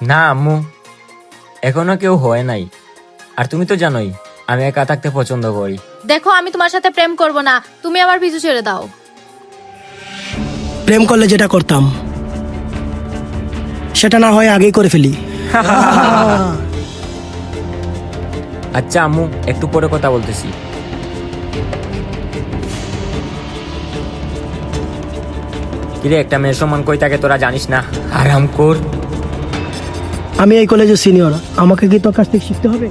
না আম্মু, এখনো কেউ হয় নাই। আর তুমি তো জানোই আমি একা থাকতে পছন্দ করি। দেখো, আমি তোমার সাথে প্রেম করব না, তুমি আমার পিছু ছেড়ে দাও। প্রেম করলে যেটা করতাম সেটা না হয় আগেই করে ফেলি। আচ্ছা আম্মু, একটু পরে কথা বলতেছি। কিরে, একটা মেয়ের সম্মান কই থাকে তোরা জানিস না? আরাম কর। আমি এই কলেজের সিনিয়র, আমাকে কি তোর কাছ থেকে শিখতে হবে?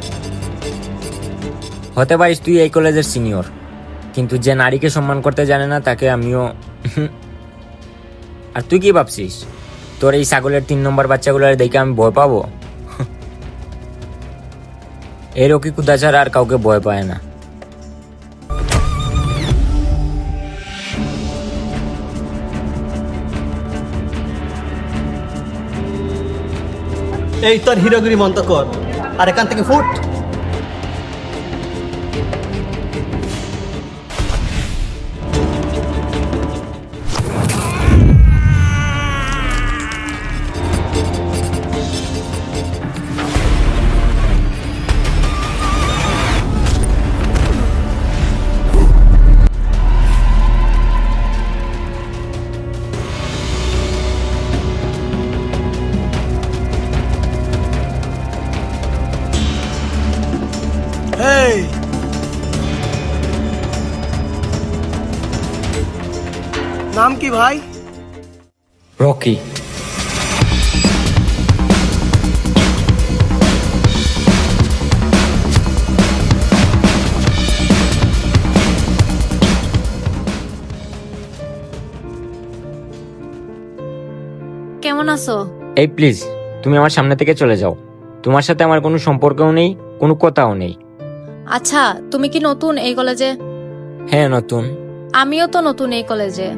হতে পারিস তুই এই কলেজের সিনিয়র, কিন্তু যে নারীকে সম্মান করতে জানে না তাকে আমিও আর তুই কি ভাবছিস তোর এই ছাগলের 3 নম্বর বাচ্চাগুলোর দেখে আমি ভয় পাবো? এই রকি কুদা ছাড়া আর কাউকে ভয় পায় না। এই তোর হিরোগিরি বন্ধ কর আর এখান থেকে ফুট। এই নাম কি ভাই? রকি। কেমন আছো? এই প্লিজ, তুমি আমার সামনে থেকে চলে যাও। তোমার সাথে আমার কোনো সম্পর্কও নেই, কোনো কথাও নেই। আচ্ছা, তুমি কি নতুন এই কলেজে? হ্যাঁ নতুন। আমিও তো নতুন এই কলেজে।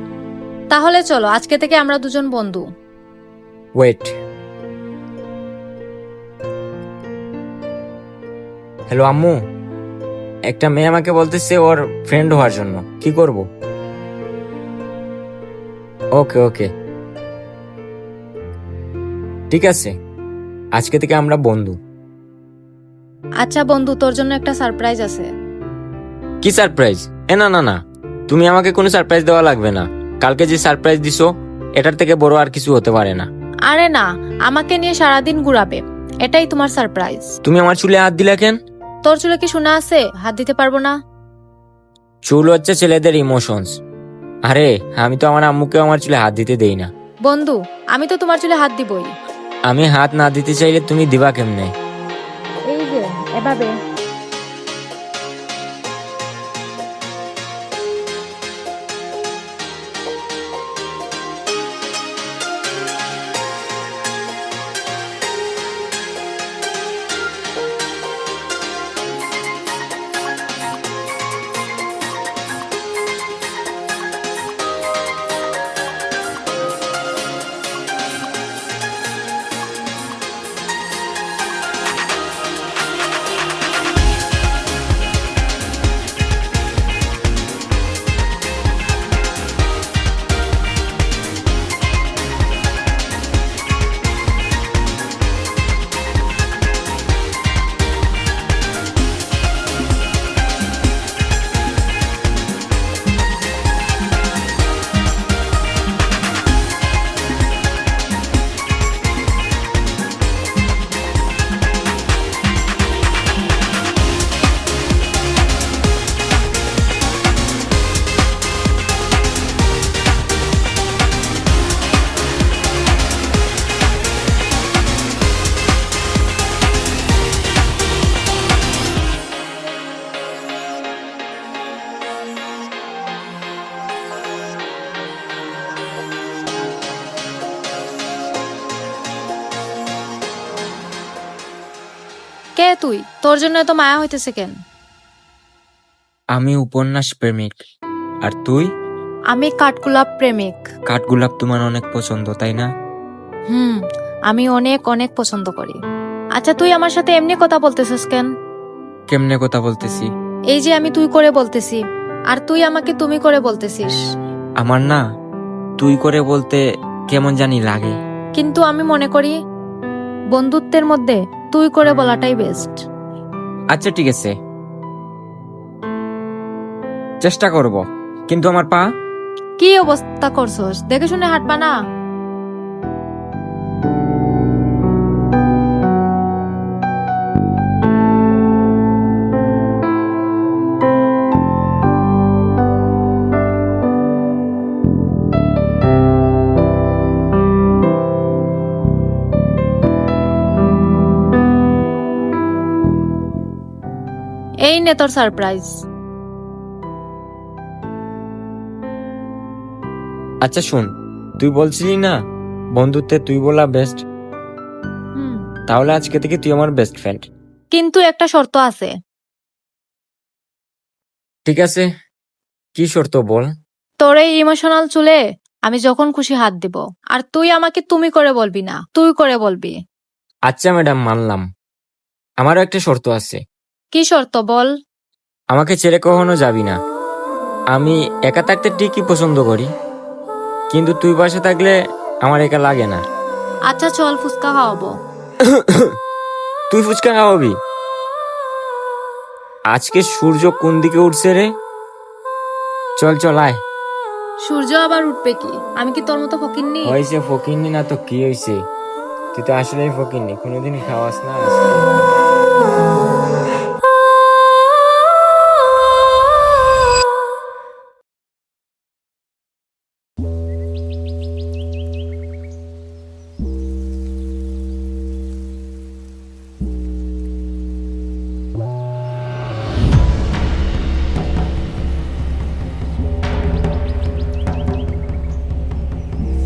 তাহলে চলো, আজকে থেকে আমরা দুজন বন্ধু। ওয়েট, হ্যালো আম্মু, একটা মেয়ে আমাকে বলতেছে ওর ফ্রেন্ড হওয়ার জন্য। কি করব? ওকে ওকে, ঠিক আছে, আজকে থেকে আমরা বন্ধু। আচ্ছা বন্ধু, তোর জন্য একটা সারপ্রাইজ আছে। কি সারপ্রাইজ? না না না, তুমি আমাকে কোনো সারপ্রাইজ দেওয়া লাগবে না। কালকে যে সারপ্রাইজ দিছো এটার থেকে বড় আর কিছু হতে পারে না। আরে না, আমাকে নিয়ে সারাদিন ঘুরাবে, এটাই তোমার সারপ্রাইজ। তুমি আমার চুলে হাত দিলা কেন? তোর চুলে কি শোনা আছে? হাত দিতে পারবো না। চুল হচ্ছে ছেলেদের ইমোশনস। আরে আমি তো আমার আম্মুকেও আমার চুলে হাত দিতে দেই না। বন্ধু, আমি তো তোমার চুলে হাত দিবই। আমি হাত না দিতে চাইলে তুমি দিবা কেমনে? এই যে এভাবে। কে তুই? তোর জন্য এত মায়া হইতেছে কেন? আমি উপন্যাস প্রেমিক। আর তুই? আমি কাঠগোলাপ প্রেমিক। কাঠগোলাপ তোমার অনেক পছন্দ, তাই না? হুম, আমি অনেক অনেক পছন্দ করি। আচ্ছা, তুই আমার সাথে এমনি কথা বলতেছিস কেন? কেমনে কথা বলতেছি? এই যে আমি তুই করে বলতেছি, আর তুই আমাকে তুমি করে বলতেছিস। আমার না তুই করে বলতে কেমন জানি লাগে। কিন্তু আমি মনে করি বন্ধুত্বের মধ্যে তুই করে বলাটাই বেস্ট। আচ্ছা ঠিক আছে, চেষ্টা করব, কিন্তু আমার পা। কি অবস্থা করছস, দেখে শুনে হাঁটবা না? এই নে তোর সারপ্রাইজ। আচ্ছা শুন, তুই বলছিলি না বন্ধুত্বে তুই বলা বেস্ট, তাহলে আজকে থেকে তুই আমার বেস্ট ফ্রেন্ড। কিন্তু একটা শর্ত আছে। ঠিক আছে, কি শর্ত বল? তোর এই ইমোশনাল চুলে আমি যখন খুশি হাত দিব, আর তুই আমাকে তুমি করে বলবি না, তুই করে বলবি। আচ্ছা ম্যাডাম, মানলাম। আমারও একটা শর্ত আছে। কি শর্ত বল? আমাকে ছেড়ে কখনো যাবি না। আমি একা থাকতে ঠিকই পছন্দ করি, কিন্তু তুই পাশে থাকলে আমার একা লাগে না। আচ্ছা চল, ফুচকা খাওয়াবো। তুই ফুচকা খাওয়াবি? আজকে সূর্য কোন দিকে উঠছে রে? চল চল আয়। সূর্য আবার উঠবে কি? আমি কি তোর মতো ফকিন্নি? হয়েছে ফকিরনি না তো কি হয়েছে? তুই তো আসলেই ফকিরনি, কোনোদিন খাওয়াস না।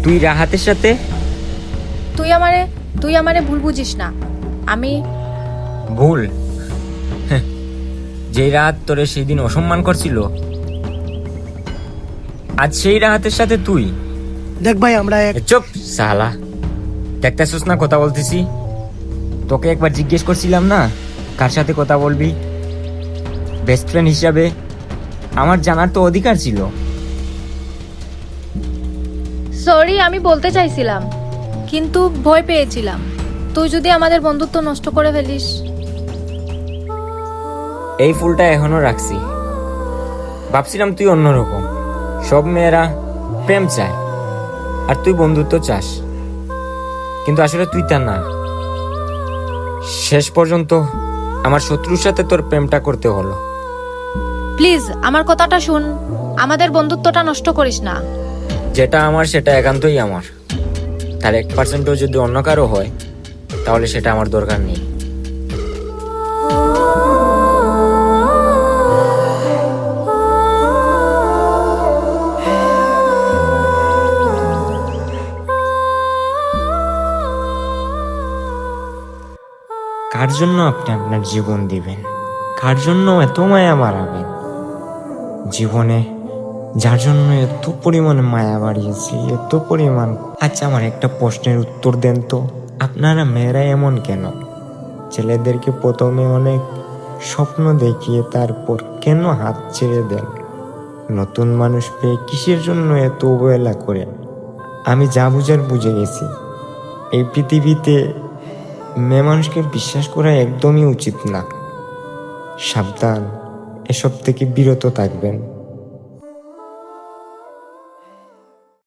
তুই রাহাতের সাথে? তুই আমারে ভুল বুঝিস না। আমি ভুল? যেই রাত তোরে সেই দিন অসম্মান করছিল, আজ সেই রাহাতের সাথে তুই? দেখ ভাই, আমরা এক চুপ সালা, দেখতেছিস না কথা বলতেছি? তোকে একবার জিজ্ঞেস করছিলাম না কার সাথে কথা বলবি? বেস্ট ফ্রেন্ড হিসাবে আমার জানার তো অধিকার ছিল। সরি, আমি বলতে চাইছিলাম, কিন্তু ভয় পেয়েছিলাম তুই যদি আমাদের বন্ধুত্ব নষ্ট করে ফেলিস। এই ফুলটা এখনো রাখছি, ভাবছিলাম তুই অন্যরকম। সব মেয়েরা প্রেম চায় আর তুই বন্ধুত্ব চাস, কিন্তু আসলে তুই তা না। শেষ পর্যন্ত আমার শত্রুর সাথে তোর প্রেমটা করতে হলো। প্লিজ আমার কথাটা শুন, আমাদের বন্ধুত্বটা নষ্ট করিস না। যেটা আমার সেটা একান্তই আমার, তার 1%ও যদি অন্য কারো হয় তাহলে সেটা আমার দরকার নেই। কার জন্য আপনি আপনার জীবন দিবেন? কার জন্য এত মায়া বাড়াবেন জীবনে? যার জন্য এত পরিমাণ মায়া বাড়িয়েছি, এত পরিমাণ। আচ্ছা আমার একটা প্রশ্নের উত্তর দেন তো, আপনারা মেয়েরা এমন কেন? ছেলেদেরকে প্রথমে অনেক স্বপ্ন দেখিয়ে তারপর কেন হাত ছেড়ে দেন? নতুন মানুষ পেয়ে কিসের জন্য এত অবহেলা করেন? আমি যা বুঝার বুঝে গেছি। এই পৃথিবীতে মেয়ে মানুষকে বিশ্বাস করা একদমই উচিত না। সাবধান, এসব থেকে বিরত থাকবেন।